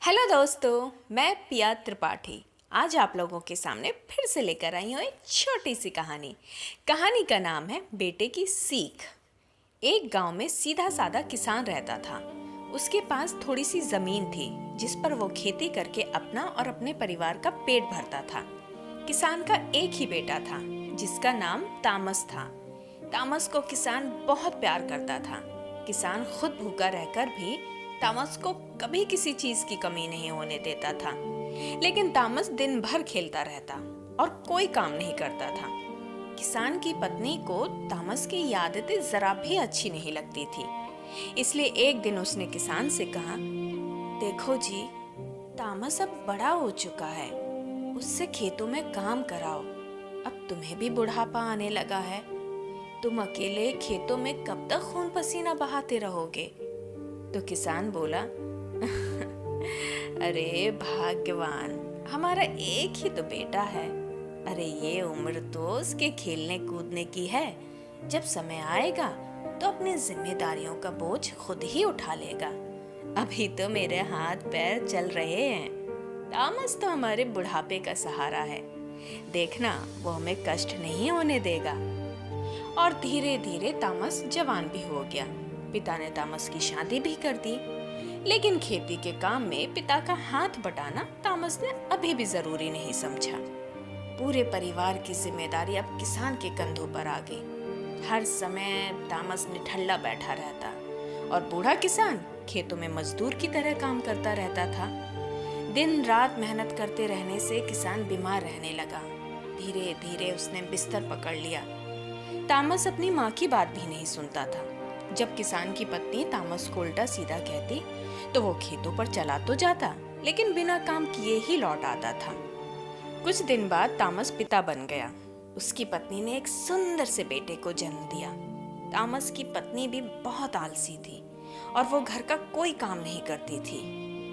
Hello दोस्तों, मैं पिया त्रिपाठी आज आप लोगों के सामने फिर से लेकर आई हूँ एक छोटी सी कहानी। कहानी का नाम है बेटे की सीख। एक गांव में सीधा साधा किसान रहता था। उसके पास थोड़ी सी जमीन थी जिस पर वो खेती करके अपना और अपने परिवार का पेट भरता था। किसान का एक ही बेटा था जिसका नाम तामस था। तामस को किसान बहुत प्यार करता था। किसान खुद भूखा रहकर भी तामस को कभी किसी चीज की कमी नहीं होने देता था। लेकिन तामस दिन भर खेलता रहता और कोई काम नहीं करता था। किसान की पत्नी को तामस की ये आदतें जरा भी अच्छी नहीं लगती थी। इसलिए एक दिन उसने किसान से कहा, देखो जी, तामस अब बड़ा हो चुका है, उससे खेतों में काम कराओ। अब तुम्हें भी बुढ़ापा आने लगा है, तुम अकेले खेतों में कब तक खून पसीना बहाते रहोगे? तो किसान बोला, अरे भाग्यवान, हमारा एक ही तो बेटा है। अरे ये उम्र तो उसके खेलने कूदने की है। जब समय आएगा तो अपनी जिम्मेदारियों का बोझ खुद ही उठा लेगा। अभी तो मेरे हाथ पैर चल रहे हैं। तामस तो हमारे बुढ़ापे का सहारा है। देखना, वो हमें कष्ट नहीं होने देगा। और धीरे धीरे तामस जवान भी हो गया। पिता ने तामस की शादी भी कर दी। लेकिन खेती के काम में पिता का हाथ बटाना तामस ने अभी भी जरूरी नहीं समझा। पूरे परिवार की जिम्मेदारी अब किसान के कंधों पर आ गई। हर समय तामस निठल्ला बैठा रहता और बूढ़ा किसान खेतों में मजदूर की तरह काम करता रहता था। दिन रात मेहनत करते रहने से किसान बीमार रहने लगा। धीरे धीरे उसने बिस्तर पकड़ लिया। तामस अपनी माँ की बात भी नहीं सुनता था। जब किसान की पत्नी तामस को उल्टा सीधा कहती तो वो खेतों पर चला तो जाता, लेकिन बिना काम किए ही लौट आता था। कुछ दिन बाद तामस पिता बन गया। उसकी पत्नी ने एक सुंदर से बेटे को जन्म दिया। तामस की पत्नी भी बहुत आलसी थी और वो घर का कोई काम नहीं करती थी,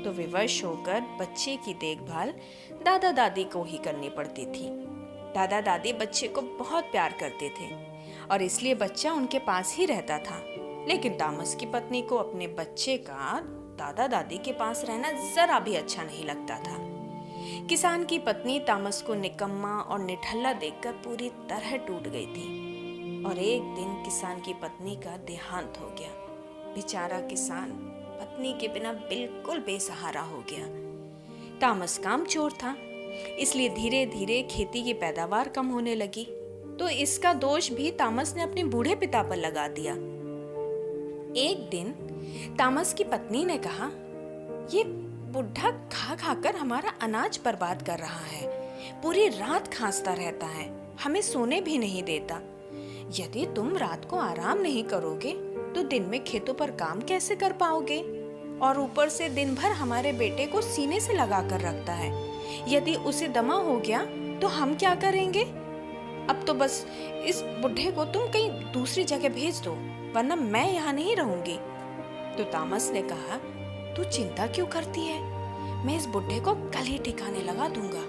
तो विवश होकर बच्चे की देखभाल दादा दादी को ही करनी पड़ती थी। दादा दादी बच्चे को बहुत प्यार करते थे और इसलिए बच्चा उनके पास ही रहता था। लेकिन तामस की पत्नी को अपने बच्चे का दादा दादी के पास रहना जरा भी अच्छा नहीं लगता था। किसान की पत्नी तामस को निकम्मा और निठल्ला देखकर पूरी तरह टूट गई थी। और एक दिन किसान की पत्नी का देहांत हो गया। बेचारा किसान पत्नी के बिना बिल्कुल बेसहारा हो गया। तामस कामचोर था, इसलिए धीरे धीरे खेती की पैदावार कम होने लगी। तो इसका दोष भी तामस ने अपने बूढ़े पिता पर लगा दिया। एक दिन तामस की पत्नी ने कहा, ये बुढ़ा खा खाकर हमारा अनाज बर्बाद कर रहा है। पूरी रात खांसता रहता है, हमें सोने भी नहीं देता। यदि तुम रात को आराम नहीं करोगे तो दिन में खेतों पर काम कैसे कर पाओगे? और ऊपर से दिन भर हमारे बेटे को सीने से लगा कर रखता है। यदि उसे दमा हो गया तो हम क्या करेंगे? अब तो बस इस बुढ़े को तुम कहीं दूसरी जगह भेज दो, वरना मैं यहाँ नहीं रहूंगी। तो तामस ने कहा, तू चिंता क्यों करती है? मैं इस बुढ़े को कल ही ठिकाने लगा दूंगा।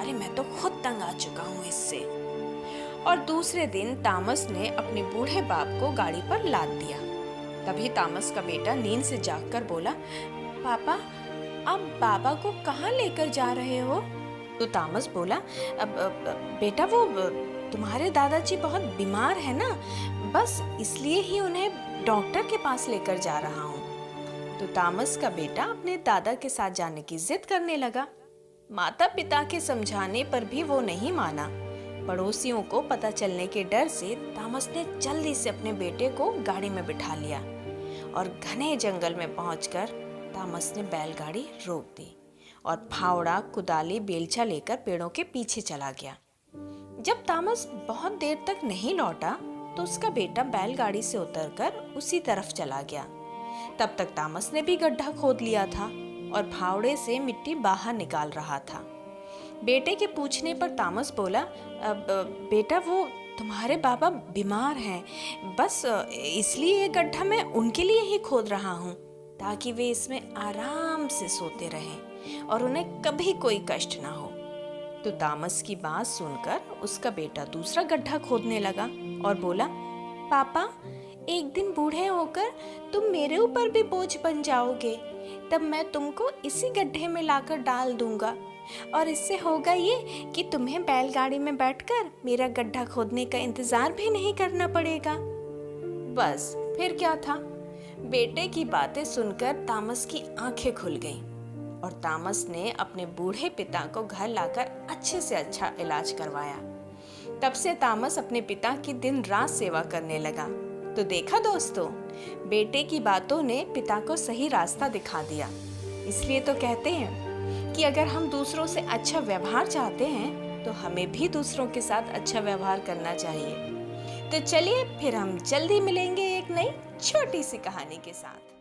अरे मैं तो खुद तंग आ चुका हूँ इससे। और दूसरे दिन तामस ने अपने बूढ़े बाप को गाड़ी पर लाद दिया। तभी तामस का बेटा नींद से जागकर बोला, पापा, आप बाबा को कहाँ लेकर जा रहे हो? तो तामस बोला, अब बेटा, वो तुम्हारे दादाजी बहुत बीमार है ना, बस इसलिए ही उन्हें डॉक्टर के पास लेकर जा रहा हूँ। तो तामस का बेटा अपने दादा के साथ जाने की जिद करने लगा। माता पिता के समझाने पर भी वो नहीं माना। पड़ोसियों को पता चलने के डर से तामस ने जल्दी से अपने बेटे को गाड़ी में बिठा लिया और घने जंगल में पहुंचकर तामस ने बैलगाड़ी रोक दी और फावड़ा, कुदाली, बेलचा लेकर पेड़ों के पीछे चला गया। जब तामस बहुत देर तक नहीं लौटा तो उसका बेटा बैलगाड़ी से उतरकर उसी तरफ चला गया। तब तक तामस ने भी गड्ढा खोद लिया था और फावड़े से मिट्टी बाहर निकाल रहा था। बेटे के पूछने पर तामस बोला, बेटा, वो तुम्हारे बाबा बीमार हैं, बस इसलिए ये गड्ढा मैं उनके लिए ही खोद रहा हूँ, ताकि वे इसमें आराम से सोते रहें और उन्हें कभी कोई कष्ट ना हो। तो तामस की बात सुनकर उसका बेटा दूसरा गड्ढा खोदने लगा और बोला, पापा, एक दिन बूढ़े होकर तुम मेरे ऊपर भी बोझ बन जाओगे, तब मैं तुमको इसी गड्ढे में लाकर डाल दूंगा और इससे होगा ये कि तुम्हें बैलगाड़ी में बैठकर मेरा गड्ढा खोदने का इंतजार भी नहीं करना पड़ेगा। बस फिर क्या था, बेटे की बातें सुनकर तामस की आंखें खुल गईं और तामस ने अपने बूढ़े पिता को घर लाकर अच्छे से अच्छा इलाज करवाया। तब से तामस अपने पिता की दिन रात सेवा करने लगा। तो देखा दोस्तों, बेटे की बातों ने पिता को सही रास्ता दिखा दिया। इसलिए तो कहते हैं कि अगर हम दूसरों से अच्छा व्यवहार चाहते हैं तो हमें भी दूसरों के साथ अच्छा व्यवहार करना चाहिए। तो चलिए फिर हम जल्दी मिलेंगे एक नई छोटी सी कहानी के साथ।